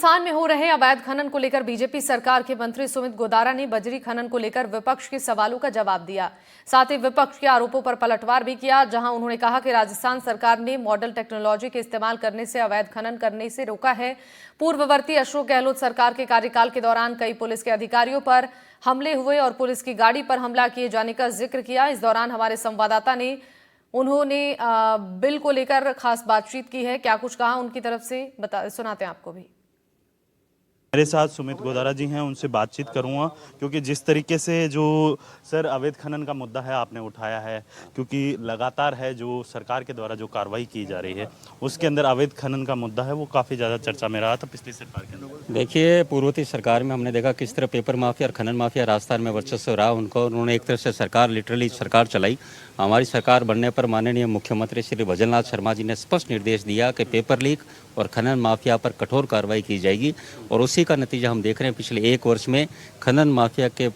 राजस्थान में हो रहे अवैध खनन को लेकर बीजेपी सरकार के मंत्री सुमित गोदारा ने बजरी खनन को लेकर विपक्ष के सवालों का जवाब दिया। साथ ही विपक्ष के आरोपों पर पलटवार भी किया, जहां उन्होंने कहा कि राजस्थान सरकार ने मॉडल टेक्नोलॉजी के इस्तेमाल करने से अवैध खनन करने से रोका है। पूर्ववर्ती अशोक गहलोत सरकार के कार्यकाल के दौरान कई पुलिस के अधिकारियों पर हमले हुए और पुलिस की गाड़ी पर हमला किए जाने का जिक्र किया। इस दौरान हमारे संवाददाता ने उन्होंने बिल को लेकर खास बातचीत की है। क्या कुछ कहा उनकी तरफ से सुनाते हैं आपको भी। मेरे साथ सुमित गोदारा जी हैं, उनसे बातचीत करूंगा क्योंकि जिस तरीके से जो सर अवैध खनन का मुद्दा है आपने उठाया है, क्योंकि लगातार है जो सरकार के द्वारा जो कार्रवाई की जा रही है उसके अंदर अवैध खनन का मुद्दा है वो काफ़ी ज़्यादा चर्चा में रहा था पिछली सरकार के अंदर। देखिए, पूर्ववर्ती सरकार में हमने देखा किस तरह पेपर माफिया और खनन माफिया राजस्थान में वर्चस्व रहा। उन्होंने एक तरह से सरकार लिटरली सरकार चलाई। हमारी सरकार बनने पर माननीय मुख्यमंत्री श्री भजनलाल शर्मा जी ने स्पष्ट निर्देश दिया कि पेपर लीक और खनन माफिया पर कठोर कार्रवाई की जाएगी और उसी का नतीजा हम देख रहे हैं। पिछले एक वर्ष में खनन माफिया के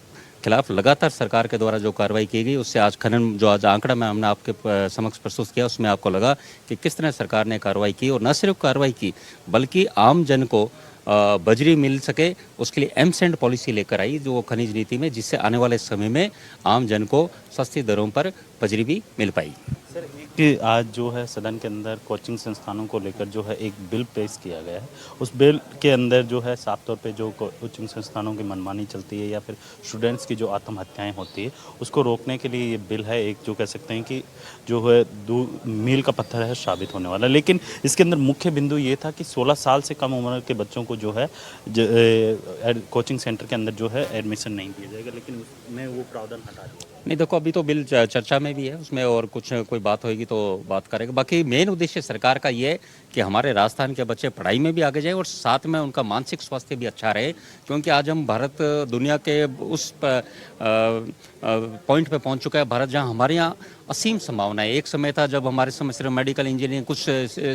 खिलाफ लगातार सरकार के द्वारा जो कार्रवाई की गई उससे आज खनन जो आज आंकड़ा मैं हमने आपके समक्ष प्रस्तुत किया उसमें आपको लगा कि किस तरह सरकार ने कार्रवाई की और न सिर्फ कार्रवाई की बल्कि आम जन को बजरी मिल सके उसके लिए एमसेंड पॉलिसी लेकर आई जो खनिज नीति में, जिससे आने वाले समय में आम जन को सस्ती दरों पर बजरी भी मिल पाई। सर एक आज जो है सदन के अंदर कोचिंग संस्थानों को लेकर जो है एक बिल पेश किया गया है। उस बिल के अंदर जो है साफ तौर पे जो कोचिंग संस्थानों की मनमानी चलती है या फिर स्टूडेंट्स की जो आत्महत्याएं होती है उसको रोकने के लिए ये बिल है, एक जो कह सकते हैं कि जो है मील का पत्थर है साबित होने वाला। लेकिन इसके अंदर मुख्य बिंदु ये था कि 16 साल से कम उम्र के बच्चों को जो है कोचिंग सेंटर के अंदर जो है एडमिशन नहीं दिया जाएगा, लेकिन उसमें वो प्रावधान हटा दिया। नहीं, देखो अभी तो बिल चर्चा में भी है, उसमें और कुछ कोई बात होगी तो बात करेंगे। बाकी मेन उद्देश्य सरकार का ये है कि हमारे राजस्थान के बच्चे पढ़ाई में भी आगे जाएं और साथ में उनका मानसिक स्वास्थ्य भी अच्छा रहे, क्योंकि आज हम भारत दुनिया के उस पॉइंट पे पहुंच चुका है भारत जहां हमारे यहाँ असीम संभावना है। एक समय था जब हमारे समय सिर्फ मेडिकल इंजीनियरिंग कुछ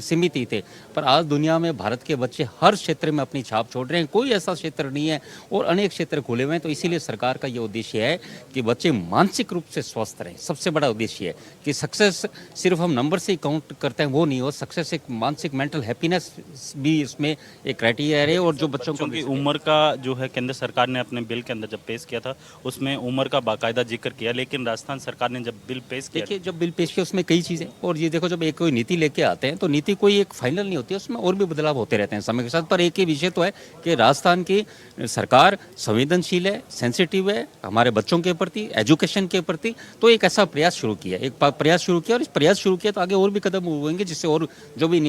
सीमित ही थे, पर आज दुनिया में भारत के बच्चे हर क्षेत्र में अपनी छाप छोड़ रहे हैं। कोई ऐसा क्षेत्र नहीं है और अनेक क्षेत्र खुले हुए हैं। तो इसीलिए सरकार का ये उद्देश्य है कि बच्चे मानसिक रूप से स्वस्थ रहें। सबसे बड़ा उद्देश्य है कि सक्सेस सिर्फ हम नंबर से ही काउंट करते हैं वो नहीं हो, सक्सेस एक मानसिक मेंटल हैप्पीनेस भी इसमें एक क्राइटेरिया है। और जो बच्चों की उम्र का जो है केंद्र सरकार ने अपने बिल के अंदर जब पेश किया था उसमें उम्र का बाकायदा जिक्र किया, लेकिन राजस्थान सरकार ने जब बिल पेश किया, देखिए जब बिल पेश किया उसमें कई चीज़ें, और ये देखो जब एक कोई नीति लेके आते हैं तो नीति कोई एक फाइनल नहीं होती है, उसमें और भी बदलाव होते रहते हैं समय के साथ। पर एक ही विषय तो है कि राजस्थान की सरकार संवेदनशील है, सेंसिटिव है हमारे बच्चों के प्रति, एजुकेशन के प्रति। तो एक ऐसा प्रयास शुरू किया, एक प्रयास शुरू किया और इस प्रयास शुरू किया तो आगे और भी कदम होंगे, जिससे और जो भी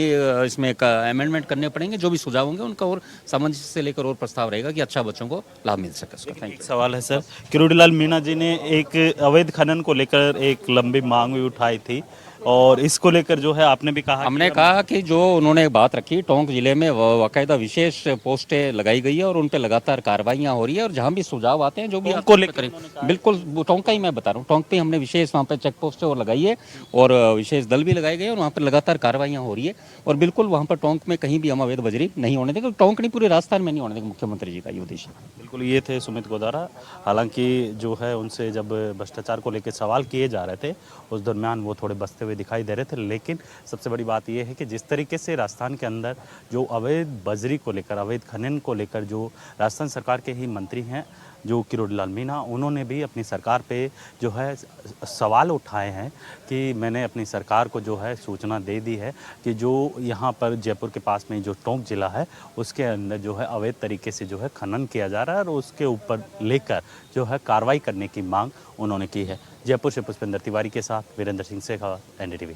इसमें अमेंडमेंट करने पड़ेंगे, जो भी सुझाव होंगे उनका और सामंजस्य से लेकर और प्रस्ताव रहेगा कि अच्छा बच्चों को लाभ मिल सके। एक सवाल है सर, किरोड़ीलाल मीणा जी ने एक अवैध खनन को लेकर एक लंबी मांग भी उठाई थी और इसको लेकर जो है आपने भी कहा, हमने कहा कि जो उन्होंने बात रखी, टोंक जिले में बाकायदा विशेष पोस्टें लगाई गई है और उन पर लगातार कार्रवाइयां हो रही है और जहां भी सुझाव आते हैं जो भी आपको लेकर, बिल्कुल टोंक का ही मैं बता रहा हूँ, टोंक पे हमने विशेष वहाँ पे चेक पोस्टें और लगाई है और विशेष दल भी लगाए गए और वहाँ पर लगातार कार्रवाइयाँ हो रही है और बिल्कुल वहाँ पर टोंक में कहीं भी हम अवैध बजरी नहीं होने देंगे। टोंक नहीं, पूरे राजस्थान में नहीं होने देंगे, मुख्यमंत्री जी का ये उद्देश्य। बिल्कुल ये थे सुमित गोदारा। हालांकि जो है उनसे जब भ्रष्टाचार को लेकर सवाल किए जा रहे थे उस दरमियान वो थोड़े बचते हुए दिखाई दे रहे थे, लेकिन सबसे बड़ी बात यह है कि जिस तरीके से राजस्थान के अंदर जो अवैध बजरी को लेकर, अवैध खनन को लेकर जो राजस्थान सरकार के ही मंत्री हैं जो किरोड़ीलाल मीणा, उन्होंने भी अपनी सरकार पे जो है सवाल उठाए हैं कि मैंने अपनी सरकार को जो है सूचना दे दी है कि जो यहाँ पर जयपुर के पास में जो टोंक जिला है उसके अंदर जो है अवैध तरीके से जो है खनन किया जा रहा है और उसके ऊपर लेकर जो है कार्रवाई करने की मांग उन्होंने की है। जयपुर से पुष्पेंद्र तिवारी के साथ वीरेंद्र सिंह शेखावत, एनडीटीवी।